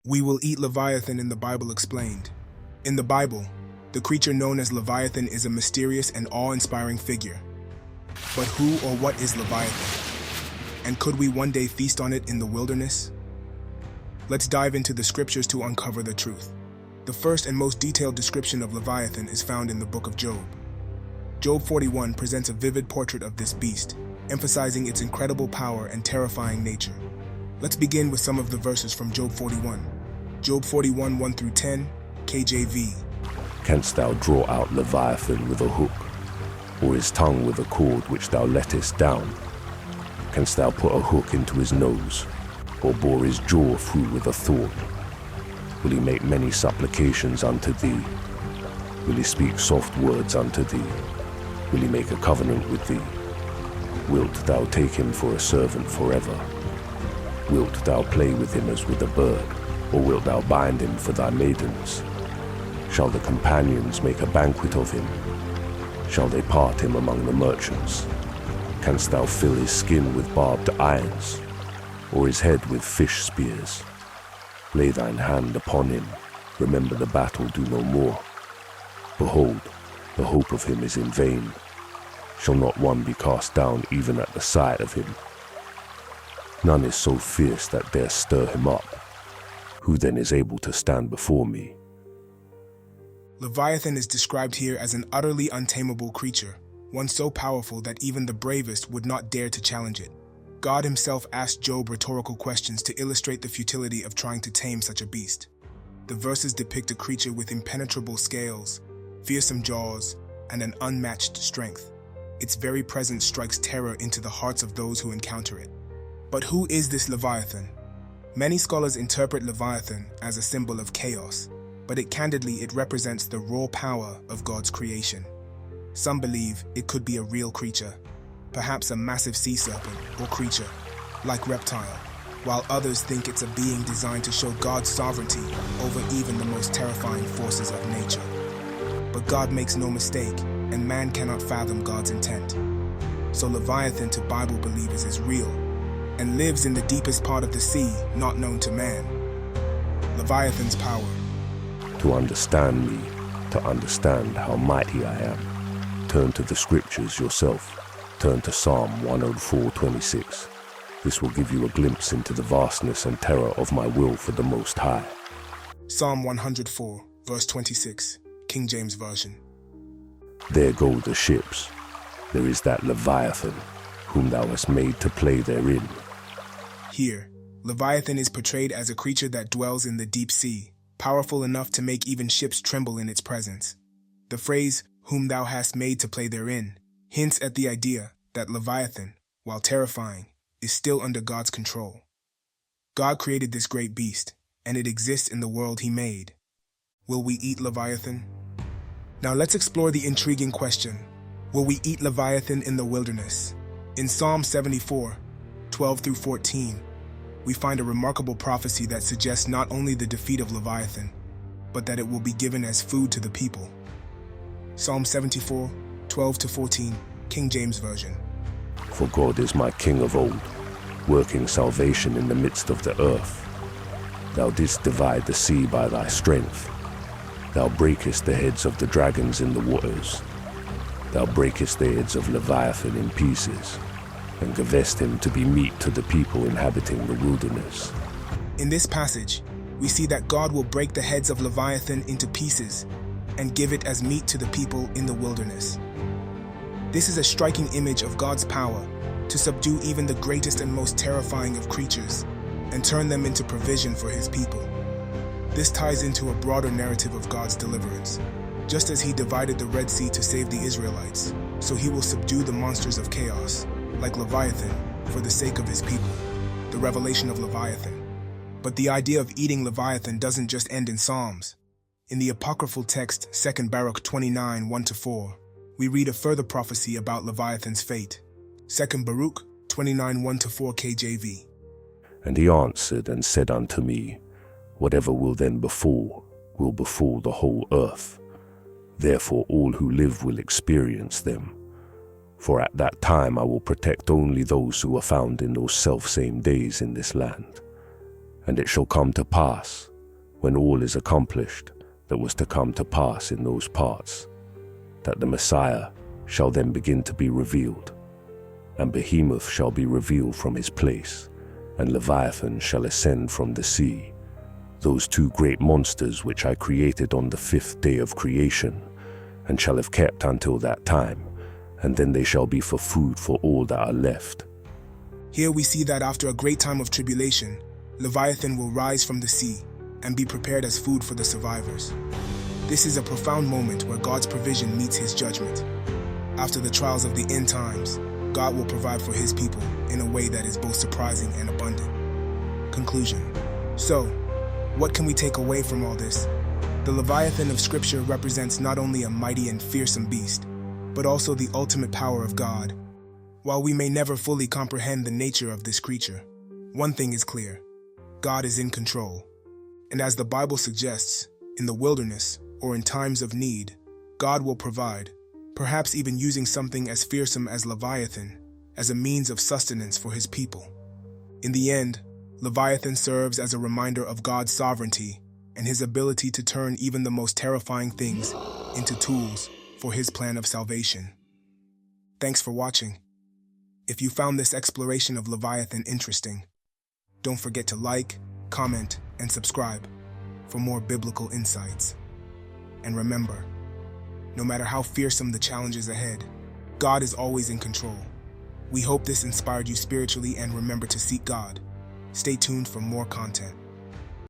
We will eat Leviathan in the Bible explained. In the Bible, the creature known as Leviathan is a mysterious and awe-inspiring figure. But who or what is Leviathan? And could we one day feast on it in the wilderness? Let's dive into the scriptures to uncover the truth. The first and most detailed description of Leviathan is found in the book of Job. Job 41 presents a vivid portrait of this beast, emphasizing its incredible power and terrifying nature. Let's begin with some of the verses from Job 41. Job 41, 1 through 10, KJV. Canst thou draw out Leviathan with a hook, or his tongue with a cord which thou lettest down? Canst thou put a hook into his nose, or bore his jaw through with a thorn? Will he make many supplications unto thee? Will he speak soft words unto thee? Will he make a covenant with thee? Wilt thou take him for a servant forever? Wilt thou play with him as with a bird, or wilt thou bind him for thy maidens? Shall the companions make a banquet of him? Shall they part him among the merchants? Canst thou fill his skin with barbed irons, or his head with fish spears? Lay thine hand upon him, remember the battle, do no more. Behold, the hope of him is in vain. Shall not one be cast down even at the sight of him? None is so fierce that dare stir him up. Who then is able to stand before me? Leviathan is described here as an utterly untamable creature, one so powerful that even the bravest would not dare to challenge it. God himself asked Job rhetorical questions to illustrate the futility of trying to tame such a beast. The verses depict a creature with impenetrable scales, fearsome jaws, and an unmatched strength. Its very presence strikes terror into the hearts of those who encounter it. But who is this Leviathan? Many scholars interpret Leviathan as a symbol of chaos, but it represents the raw power of God's creation. Some believe it could be a real creature, perhaps a massive sea serpent or creature, like reptile, while others think it's a being designed to show God's sovereignty over even the most terrifying forces of nature. But God makes no mistake, and man cannot fathom God's intent. So Leviathan to Bible believers is real, and lives in the deepest part of the sea, not known to man. Leviathan's power. To understand me, to understand how mighty I am, turn to the scriptures yourself. Turn to Psalm 104:26. This will give you a glimpse into the vastness and terror of my will for the Most High. Psalm 104, verse 26, King James Version. There go the ships. There is that Leviathan, whom thou hast made to play therein. Here, Leviathan is portrayed as a creature that dwells in the deep sea, powerful enough to make even ships tremble in its presence. The phrase, whom thou hast made to play therein, hints at the idea that Leviathan, while terrifying, is still under God's control. God created this great beast, and it exists in the world he made. Will we eat Leviathan? Now let's explore the intriguing question, will we eat Leviathan in the wilderness? In Psalm 74, 12 through 14, we find a remarkable prophecy that suggests not only the defeat of Leviathan, but that it will be given as food to the people. Psalm 74, 12 to 14, King James Version. For God is my King of old, working salvation in the midst of the earth. Thou didst divide the sea by thy strength. Thou breakest the heads of the dragons in the waters. Thou breakest the heads of Leviathan in pieces, and gavest him to be meat to the people inhabiting the wilderness. In this passage, we see that God will break the heads of Leviathan into pieces and give it as meat to the people in the wilderness. This is a striking image of God's power to subdue even the greatest and most terrifying of creatures and turn them into provision for his people. This ties into a broader narrative of God's deliverance. Just as he divided the Red Sea to save the Israelites, so he will subdue the monsters of chaos, like Leviathan, for the sake of his people. The revelation of Leviathan. But the idea of eating Leviathan doesn't just end in Psalms. In the Apocryphal text, 2 Baruch 29, 1-4, we read a further prophecy about Leviathan's fate. 2 Baruch 29, 1-4 KJV. And he answered and said unto me, Whatever will then befall, will befall the whole earth. Therefore all who live will experience them. For at that time I will protect only those who are found in those selfsame days in this land. And it shall come to pass, when all is accomplished that was to come to pass in those parts, that the Messiah shall then begin to be revealed, and Behemoth shall be revealed from his place, and Leviathan shall ascend from the sea, those two great monsters which I created on the 5th day of creation, and shall have kept until that time, and then they shall be for food for all that are left. Here we see that after a great time of tribulation, Leviathan will rise from the sea and be prepared as food for the survivors. This is a profound moment where God's provision meets his judgment. After the trials of the end times, God will provide for his people in a way that is both surprising and abundant. Conclusion. So, what can we take away from all this? The Leviathan of Scripture represents not only a mighty and fearsome beast, but also the ultimate power of God. While we may never fully comprehend the nature of this creature, one thing is clear: God is in control. And as the Bible suggests, in the wilderness or in times of need, God will provide, perhaps even using something as fearsome as Leviathan as a means of sustenance for his people. In the end, Leviathan serves as a reminder of God's sovereignty and his ability to turn even the most terrifying things into tools for his plan of salvation. Thanks for watching. If you found this exploration of Leviathan interesting, don't forget to like, comment, and subscribe for more biblical insights. And remember, no matter how fearsome the challenges ahead, God is always in control. We hope this inspired you spiritually, and remember to seek God. Stay tuned for more content.